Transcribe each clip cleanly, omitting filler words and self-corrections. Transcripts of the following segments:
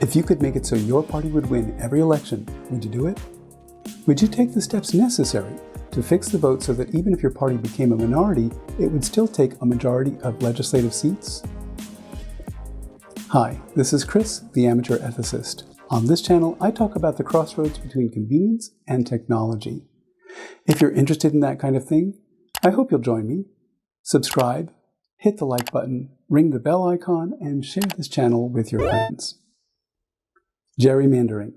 If you could make it so your party would win every election, would you do it? Would you take the steps necessary to fix the vote so that even if your party became a minority, it would still take a majority of legislative seats? Hi, this is Chris, the amateur ethicist. On this channel, I talk about the crossroads between convenience and technology. If you're interested in that kind of thing, I hope you'll join me. Subscribe, hit the like button, ring the bell icon, and share this channel with your friends. Gerrymandering.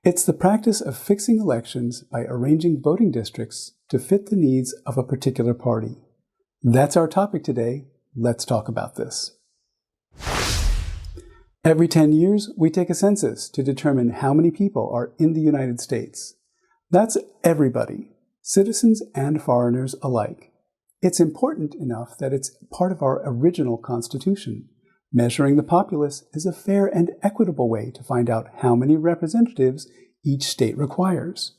It's the practice of fixing elections by arranging voting districts to fit the needs of a particular party. That's our topic today. Let's talk about this. Every 10 years, we take a census to determine how many people are in the United States. That's everybody, citizens and foreigners alike. It's important enough that it's part of our original Constitution. Measuring the populace is a fair and equitable way to find out how many representatives each state requires.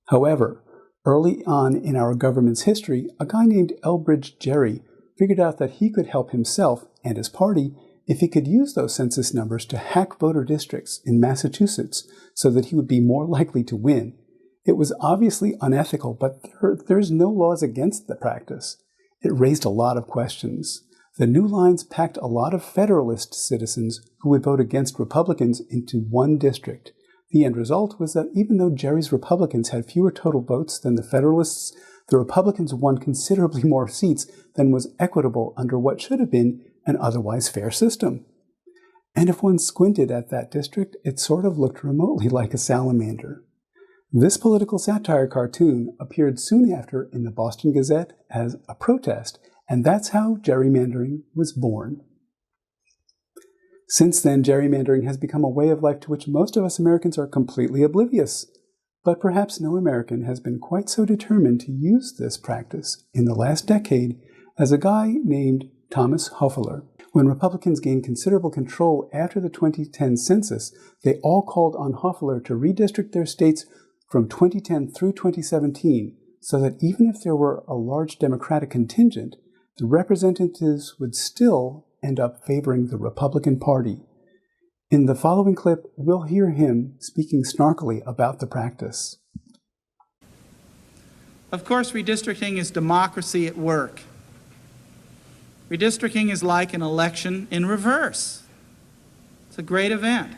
However, early on in our government's history, a guy named Abolish Gerry figured out that he could help himself and his party if he could use those census numbers to hack voter districts in Massachusetts so that he would be more likely to win. It was obviously unethical, but there's no laws against the practice. It raised a lot of questions. The new lines packed a lot of Federalist citizens who would vote against Republicans into one district. The end result was that even though Gerry's Republicans had fewer total votes than the Federalists, the Republicans won considerably more seats than was equitable under what should have been an otherwise fair system. And if one squinted at that district, it sort of looked remotely like a salamander. This political satire cartoon appeared soon after in the Boston Gazette as a protest, and that's how gerrymandering was born. Since then, gerrymandering has become a way of life to which most of us Americans are completely oblivious. But perhaps no American has been quite so determined to use this practice in the last decade as a guy named Thomas Hofeller. When Republicans gained considerable control after the 2010 census, they all called on Hofeller to redistrict their states from 2010 through 2017 so that even if there were a large Democratic contingent, the representatives would still end up favoring the Republican Party. In the following clip, we'll hear him speaking snarkily about the practice. Of course, redistricting is democracy at work. Redistricting is like an election in reverse. It's a great event.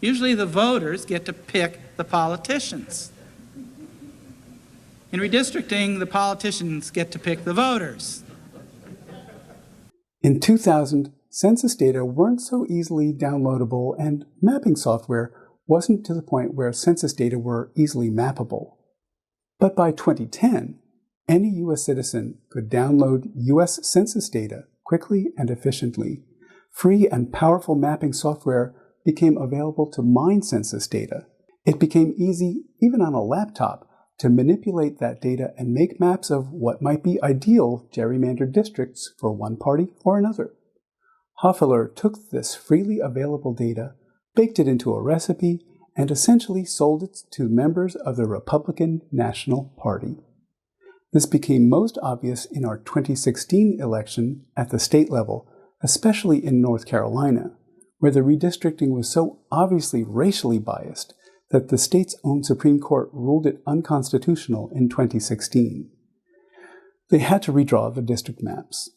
Usually the voters get to pick the politicians. In redistricting, the politicians get to pick the voters. In 2000, census data weren't so easily downloadable, and mapping software wasn't to the point where census data were easily mappable. But by 2010, any U.S. citizen could download U.S. census data quickly and efficiently. Free and powerful mapping software became available to mine census data. It became easy, even on a laptop, to manipulate that data and make maps of what might be ideal gerrymandered districts for one party or another. Hofeller took this freely available data, baked it into a recipe, and essentially sold it to members of the Republican National Party. This became most obvious in our 2016 election at the state level, especially in North Carolina, where the redistricting was so obviously racially biased that the state's own Supreme Court ruled it unconstitutional in 2016. They had to redraw the district maps.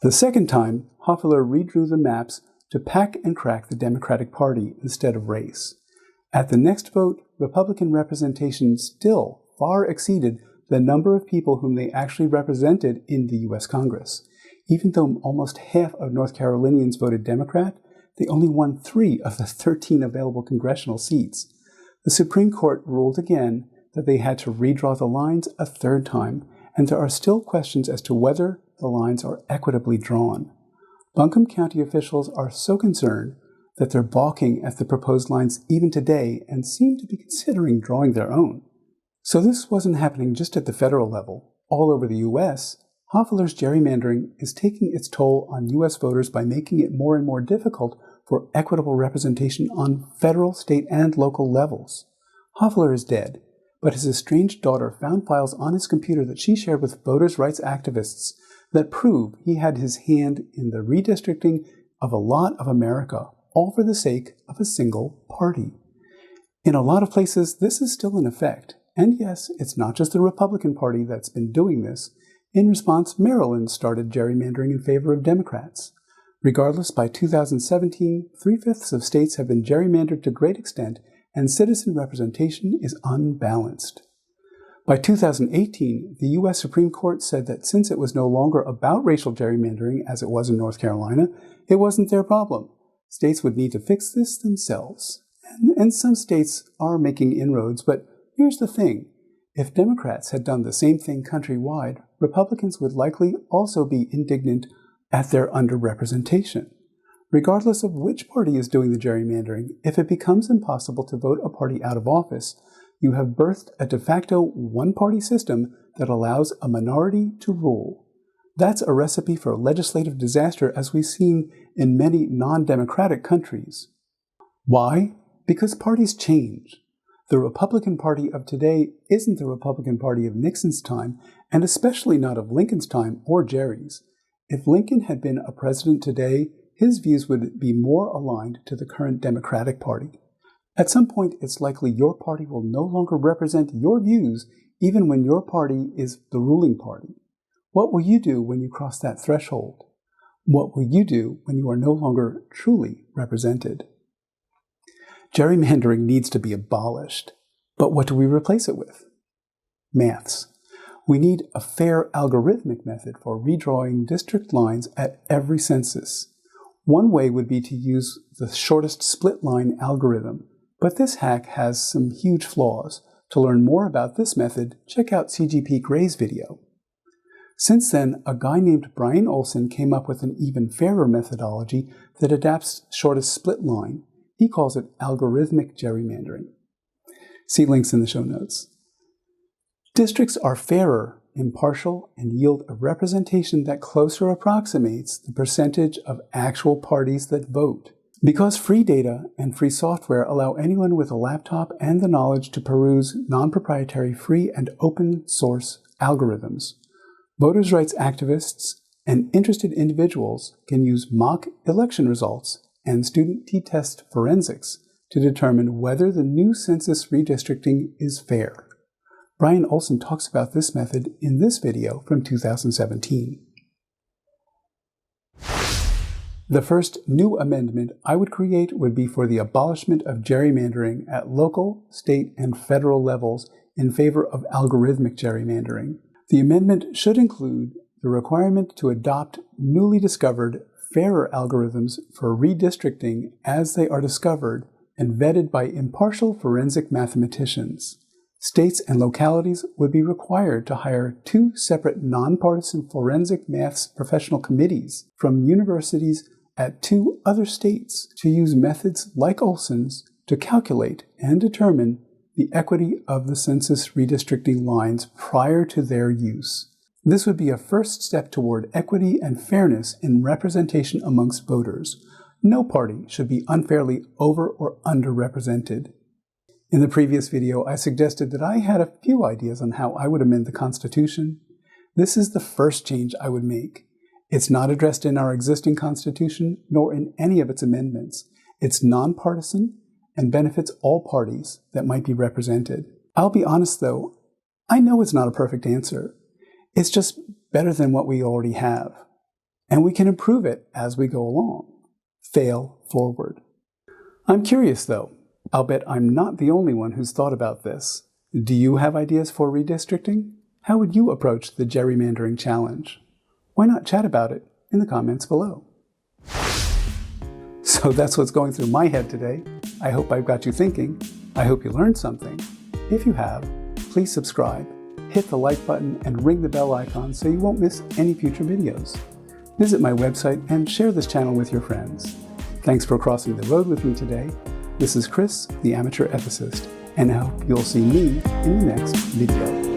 The second time, Hofeller redrew the maps to pack and crack the Democratic Party instead of race. At the next vote, Republican representation still far exceeded the number of people whom they actually represented in the U.S. Congress. Even though almost half of North Carolinians voted Democrat, they only won 3 of the 13 available congressional seats. The Supreme Court ruled again that they had to redraw the lines a third time, and there are still questions as to whether the lines are equitably drawn. Buncombe County officials are so concerned that they're balking at the proposed lines even today and seem to be considering drawing their own. So this wasn't happening just at the federal level. All over the U.S., Hofeller's gerrymandering is taking its toll on U.S. voters by making it more and more difficult for equitable representation on federal, state, and local levels. Hofeller is dead, but his estranged daughter found files on his computer that she shared with voters' rights activists that prove he had his hand in the redistricting of a lot of America all for the sake of a single party. In a lot of places, this is still in effect. And yes, it's not just the Republican Party that's been doing this. In response, Maryland started gerrymandering in favor of Democrats. Regardless, by 2017, 3/5 of states have been gerrymandered to great extent, and citizen representation is unbalanced. By 2018, the U.S. Supreme Court said that since it was no longer about racial gerrymandering, as it was in North Carolina, it wasn't their problem. States would need to fix this themselves. And some states are making inroads, but here's the thing. If Democrats had done the same thing countrywide, Republicans would likely also be indignant at their underrepresentation. Regardless of which party is doing the gerrymandering, if it becomes impossible to vote a party out of office, you have birthed a de facto one-party system that allows a minority to rule. That's a recipe for legislative disaster, as we've seen in many non-democratic countries. Why? Because parties change. The Republican Party of today isn't the Republican Party of Nixon's time, and especially not of Lincoln's time or Jerry's. If Lincoln had been a president today, his views would be more aligned to the current Democratic Party. At some point, it's likely your party will no longer represent your views, even when your party is the ruling party. What will you do when you cross that threshold? What will you do when you are no longer truly represented? Gerrymandering needs to be abolished. But what do we replace it with? Maths. We need a fair algorithmic method for redrawing district lines at every census. One way would be to use the Shortest-Splitline algorithm, but this hack has some huge flaws. To learn more about this method, check out CGP Grey's video. Since then, a guy named Brian Olson came up with an even fairer methodology that adapts Shortest-Splitline. He calls it algorithmic gerrymandering. See links in the show notes. Districts are fairer, impartial, and yield a representation that closer approximates the percentage of actual parties that vote. Because free data and free software allow anyone with a laptop and the knowledge to peruse non-proprietary free and open source algorithms, voters' rights activists and interested individuals can use mock election results and student t-test forensics to determine whether the new census redistricting is fair. Brian Olson talks about this method in this video from 2017. The first new amendment I would create would be for the abolishment of gerrymandering at local, state, and federal levels in favor of algorithmic gerrymandering. The amendment should include the requirement to adopt newly discovered, fairer algorithms for redistricting as they are discovered and vetted by impartial forensic mathematicians. States and localities would be required to hire 2 separate nonpartisan forensic maths professional committees from universities at 2 other states to use methods like Olson's to calculate and determine the equity of the census redistricting lines prior to their use. This would be a first step toward equity and fairness in representation amongst voters. No party should be unfairly over- or underrepresented. In the previous video, I suggested that I had a few ideas on how I would amend the Constitution. This is the first change I would make. It's not addressed in our existing Constitution, nor in any of its amendments. It's nonpartisan and benefits all parties that might be represented. I'll be honest though, I know it's not a perfect answer. It's just better than what we already have. And we can improve it as we go along. Fail forward. I'm curious though. I'll bet I'm not the only one who's thought about this. Do you have ideas for redistricting? How would you approach the gerrymandering challenge? Why not chat about it in the comments below? So that's what's going through my head today. I hope I've got you thinking. I hope you learned something. If you have, please subscribe, hit the like button, and ring the bell icon so you won't miss any future videos. Visit my website and share this channel with your friends. Thanks for crossing the road with me today. This is Chris, the amateur ethicist, and I hope you'll see me in the next video.